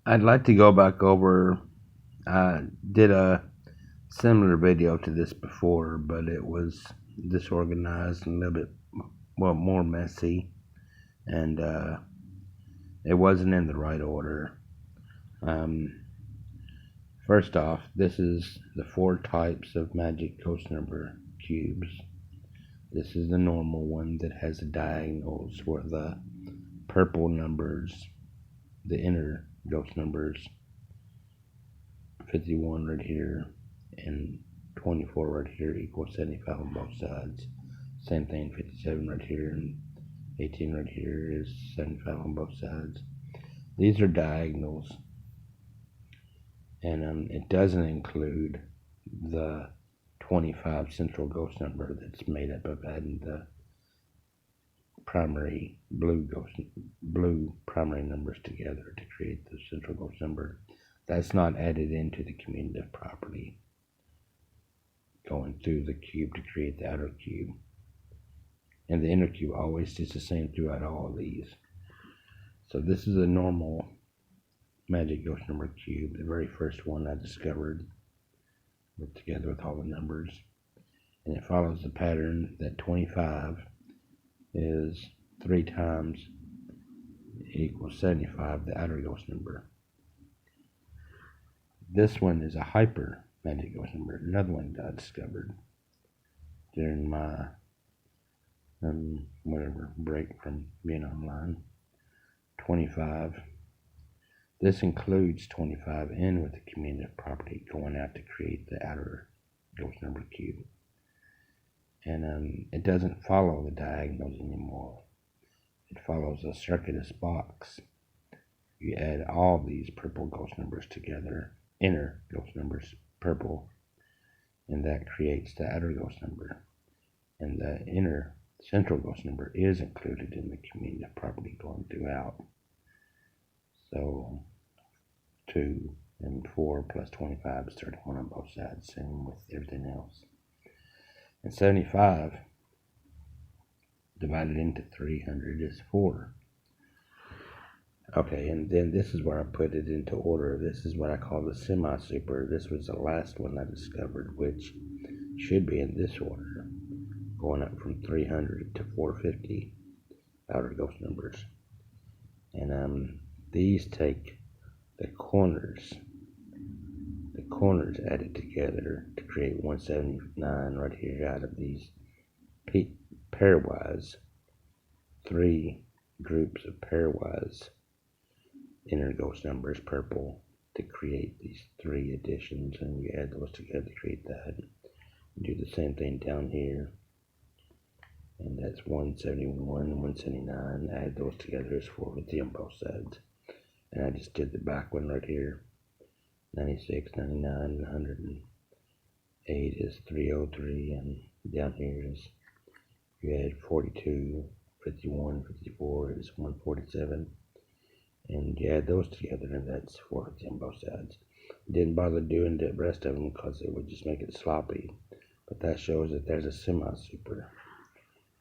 I'd like to go back over. I did a similar video to this before, but it was disorganized and a little bit more messy, and it wasn't in the right order. Um, First off, this is the 4 types of magic ghost number cubes. This is the normal one that has the diagonals where the purple numbers, the inner ghost numbers, 51 right here and 24 right here equals 75 on both sides. Same thing, 57 right here and 18 right here is 75 on both sides. These are diagonals, and it doesn't include the 25 central ghost number that's made up of adding the primary blue primary numbers together to create the central ghost number. That's not added into the commutative property going through the cube to create the outer cube. And the inner cube always stays the same throughout all of these. So this is a normal magic ghost number cube, the very first one I discovered, together with all the numbers. And it follows the pattern that 25 is 3 times equals 75, the outer ghost number. This one is a hyper magic ghost number, another one that I discovered during my break from being online. 25. This includes 25 in with the commutative property going out to create the outer ghost number cube. And it doesn't follow the diagonals anymore. It follows a circuitous box. You add all these purple ghost numbers together, inner ghost numbers, purple, and that creates the outer ghost number. And the inner central ghost number is included in the commutative property going throughout. So 2 and 4 plus 25 is 31 on both sides, same with everything else. And 75 divided into 300 is 4. Okay, and then this is where I put it into order. This is what I call the semi-super. This was the last one I discovered, which should be in this order, going up from 300 to 450 outer ghost numbers. And these take the corners added together to create 179 right here out of these pairwise, 3 groups of pairwise inner ghost numbers, purple, to create these 3 additions, and you add those together to create that. You do the same thing down here, and that's 171, 179, add those together is 450 on both sides. And I just did the back one right here. 96, 99, 108 is 303, and down here is, you add 42, 51, 54 is 147, and you add those together, and that's 450 on both sides. Didn't bother doing the rest of them because it would just make it sloppy, but that shows that there's a semi-super,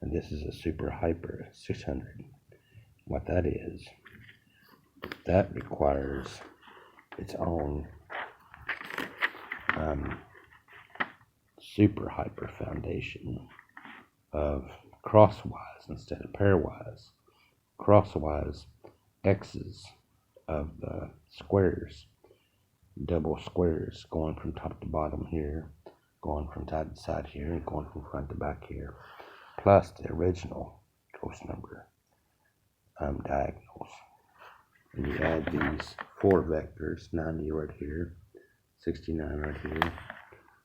and this is a super hyper 600. What that is, that requires its own super hyper foundation of crosswise instead of pairwise. Crosswise x's of the squares, double squares going from top to bottom here, going from side to side here, and going from front to back here, plus the original ghost number diagonals. And you add these 4 vectors, 90 right here, 69 right here,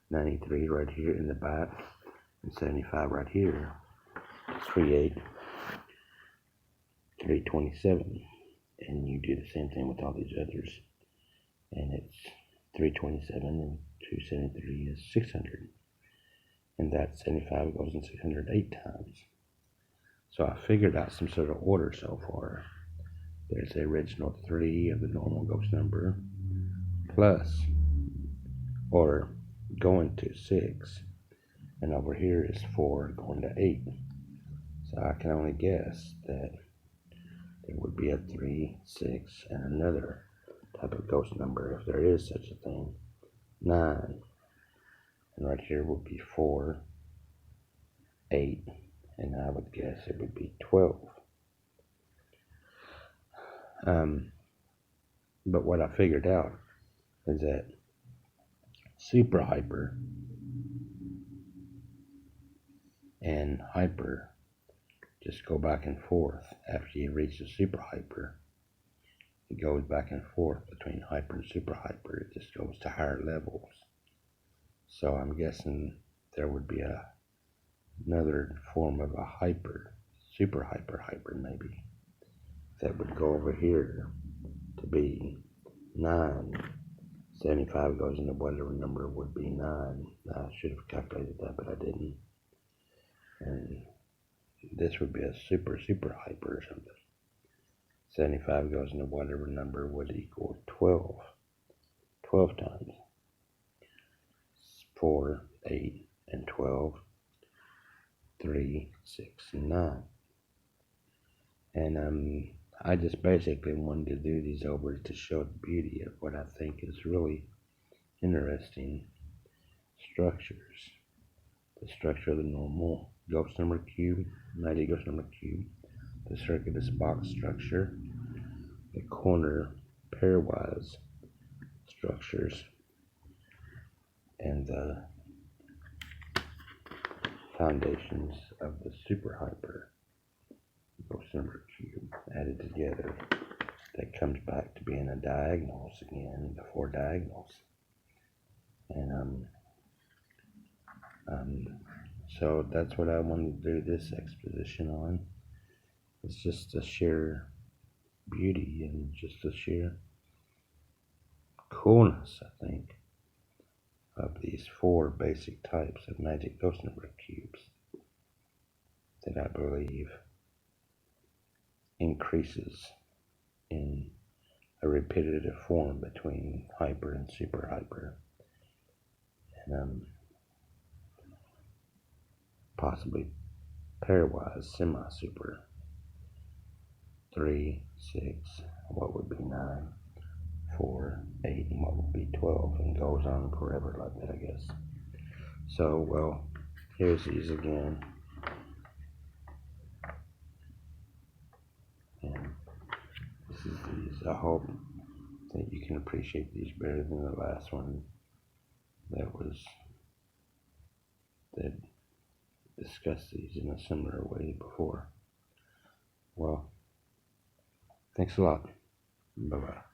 93 right here in the back, and 75 right here, to create 327. And you do the same thing with all these others, and it's 327 and 273 is 600, and that 75 goes in 608 times. So I figured out some sort of order so far. There's the original 3 of the normal ghost number, plus, or going to 6, and over here is 4 going to 8. So I can only guess that there would be a 3, 6, and another type of ghost number, if there is such a thing. 9. And right here would be 4, 8, and I would guess it would be 12. But what I figured out is that super hyper and hyper just go back and forth. After you reach the super hyper, it goes back and forth between hyper and super hyper. It just goes to higher levels. So I'm guessing there would be another form of a hyper, super hyper maybe, that would go over here to be 9. 75 goes into whatever number would be 9. I should have calculated that, but I didn't. And this would be a super hyper or something. 75 goes into whatever number would equal 12. 12 times 4, 8, and 12. 3, 6, and 9. And I just basically wanted to do these over to show the beauty of what I think is really interesting structures. The structure of the normal ghost number cube, magic ghost number cube, the circuitous box structure, the corner pairwise structures, and the foundations of the super hyper ghost number cube added together. That comes back to being a diagonals again, the 4 diagonals. And so that's what I wanted to do this exposition on. It's just the sheer beauty and just the sheer coolness, I think, of these 4 basic types of magic ghost number cubes that I believe increases in a repetitive form between hyper and super hyper, and possibly pairwise semi-super. 3, 6, what would be 9, 4, 8, and what would be 12, and goes on forever like that, I guess. So, well, here's these again. And this is these. I hope that you can appreciate these better than the last one that discussed these in a similar way before. Well, thanks a lot. Bye-bye.